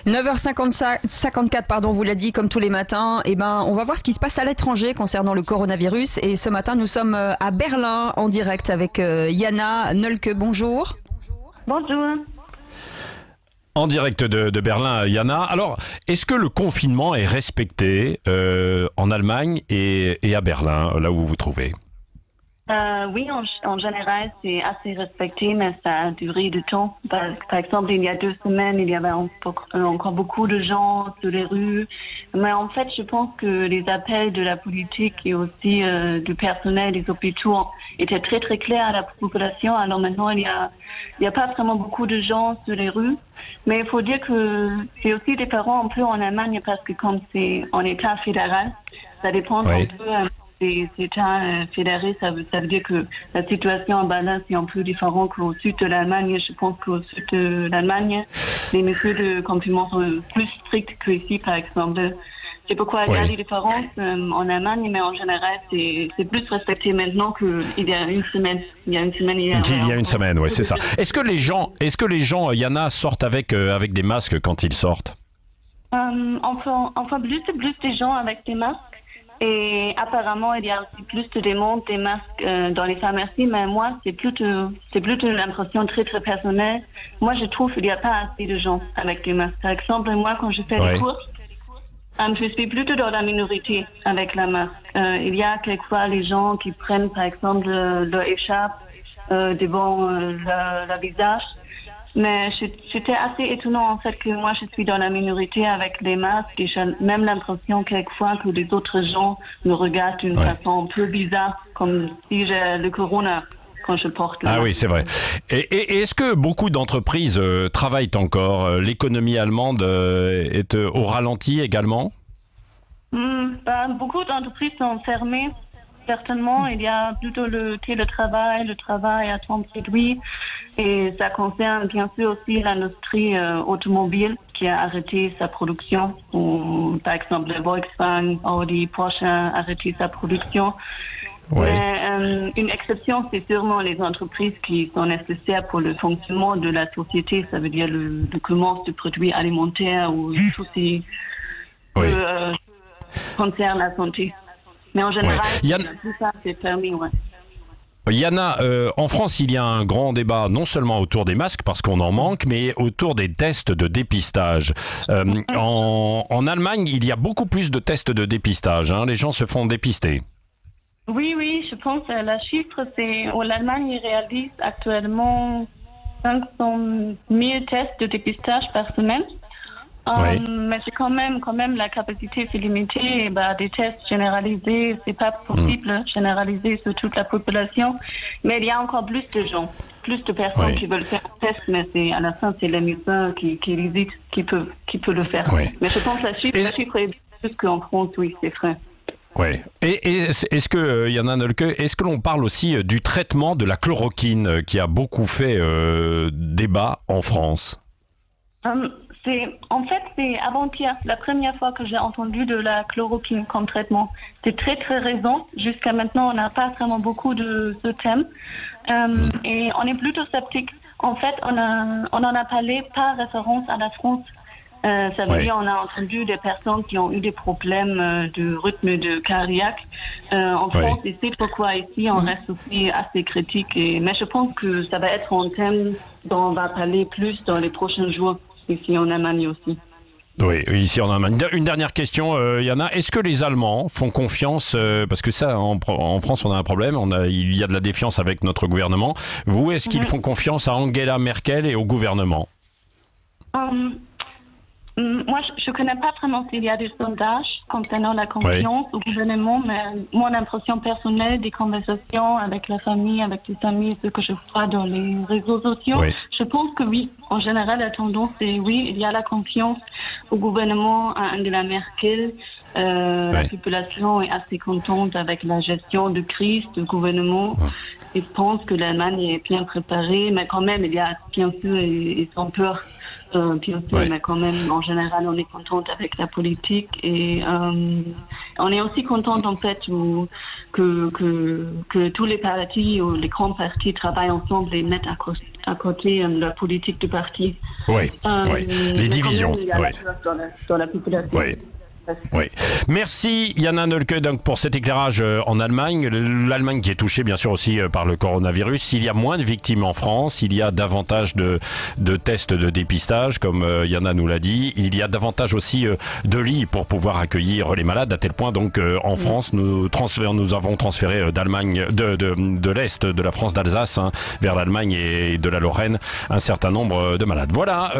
9h54, pardon, vous l'a dit, comme tous les matins. Eh ben, on va voir ce qui se passe à l'étranger concernant le coronavirus. Et ce matin, nous sommes à Berlin en direct avec Jana Nölke. Bonjour. Bonjour. En direct de Berlin, Jana. Alors, est-ce que le confinement est respecté en Allemagne et à Berlin, là où vous vous trouvez? Oui, en général, c'est assez respecté, mais ça a duré du temps. Par exemple, il y a 2 semaines, il y avait encore beaucoup de gens sur les rues. Mais en fait, je pense que les appels de la politique et aussi du personnel des hôpitaux étaient très très clairs à la population. Alors maintenant, il y a pas vraiment beaucoup de gens sur les rues. Mais il faut dire que c'est aussi différent un peu en Allemagne parce que comme c'est en État fédéral, ça dépend un peu des États fédérés. Ça veut dire que la situation en Berlin c'est un peu différent qu'au sud de l'Allemagne. Je pense qu'au sud de l'Allemagne, les mesures de confinement sont plus strictes qu'ici, par exemple. C'est pourquoi il y a des différences en Allemagne, mais en général, c'est plus respecté maintenant qu'il y a une semaine. Il y a une semaine, ouais, c'est ça. Est-ce que les gens, Jana, sortent avec des masques quand ils sortent? Enfin, plus de gens avec des masques. Et apparemment, il y a aussi plus de demandes des masques dans les pharmacies, mais moi, c'est plutôt une impression très, très personnelle. Moi, je trouve qu'il n'y a pas assez de gens avec des masques. Par exemple, moi, quand je fais des courses, je suis plutôt dans la minorité avec la masque. Il y a quelquefois les gens qui prennent, par exemple, leur écharpe devant le visage. Mais c'était assez étonnant en fait que moi je suis dans la minorité avec les masques et j'ai même l'impression quelquefois que les autres gens me regardent d'une façon un peu bizarre, comme si j'ai le corona quand je porte le masque. Oui, c'est vrai. Et est-ce que beaucoup d'entreprises travaillent encore? L'économie allemande est au ralenti également? Beaucoup d'entreprises sont fermées. Certainement, il y a plutôt le travail à temps réduit et ça concerne bien sûr aussi l'industrie automobile qui a arrêté sa production. Par exemple, Volkswagen, Audi, Porsche a arrêté sa production. Mais, une exception, c'est sûrement les entreprises qui sont nécessaires pour le fonctionnement de la société. Ça veut dire le commerce de produits alimentaires ou tout ce qui concerne la santé. Mais en général, tout ça, c'est fermé, Jana, en France, il y a un grand débat, non seulement autour des masques, parce qu'on en manque, mais autour des tests de dépistage. En Allemagne, il y a beaucoup plus de tests de dépistage. Hein, les gens se font dépister. Oui, je pense que la chiffre, c'est l'Allemagne réalise actuellement 500 000 tests de dépistage par semaine. Mais c'est quand même la capacité c'est limitée. Des tests généralisés, c'est pas possible généraliser sur toute la population. Mais il y a encore plus de gens, plus de personnes qui veulent faire un test, mais à la fin c'est les médecins qui hésitent, qui peut le faire. Mais je pense que la chiffre est plus qu'en France, oui, c'est vrai. Et est-ce que, Jana Nölke, est-ce que l'on parle aussi du traitement de la chloroquine qui a beaucoup fait débat en France? En fait, c'est avant-hier, la première fois que j'ai entendu de la chloroquine comme traitement. C'est très très récent. Jusqu'à maintenant, on n'a pas vraiment beaucoup de ce thème. Et on est plutôt sceptique. En fait, on en a parlé par référence à la France. Ça veut dire on a entendu des personnes qui ont eu des problèmes de rythme de cardiaque. En France, et c'est pourquoi ici, on reste aussi assez critique. Mais je pense que ça va être un thème dont on va parler plus dans les prochains jours. Ici en Allemagne aussi. Oui, ici en Allemagne. Une dernière question, Jana. Est-ce que les Allemands font confiance, parce que ça, en France, on a un problème, il y a de la défiance avec notre gouvernement. Vous, est-ce qu'ils font confiance à Angela Merkel et au gouvernement? Moi, je ne connais pas vraiment s'il y a des sondages concernant la confiance au gouvernement, mais mon impression personnelle des conversations avec la famille, avec les amis, ce que je vois dans les réseaux sociaux, je pense que oui. En général, la tendance est oui, il y a la confiance au gouvernement, à Angela Merkel. La population est assez contente avec la gestion de crise du gouvernement. Ils pensent que l'Allemagne est bien préparée, mais quand même, il y a bien sûr, ils ont peur. Bien sûr, mais quand même, en général, on est contente avec la politique et on est aussi contente en fait que tous les partis ou les grands partis travaillent ensemble et mettent à côté la politique du parti. Oui, oui. Les divisions. Il y a Oui. la peur dans la population. Oui. Oui. Merci Jana Nölke donc pour cet éclairage en Allemagne. L'Allemagne qui est touchée bien sûr aussi par le coronavirus. Il y a moins de victimes en France, il y a davantage de tests de dépistage comme Jana nous l'a dit. Il y a davantage aussi de lits pour pouvoir accueillir les malades à tel point donc en France nous avons transféré d'Allemagne de l'Est de la France d'Alsace vers l'Allemagne et de la Lorraine un certain nombre de malades. Voilà.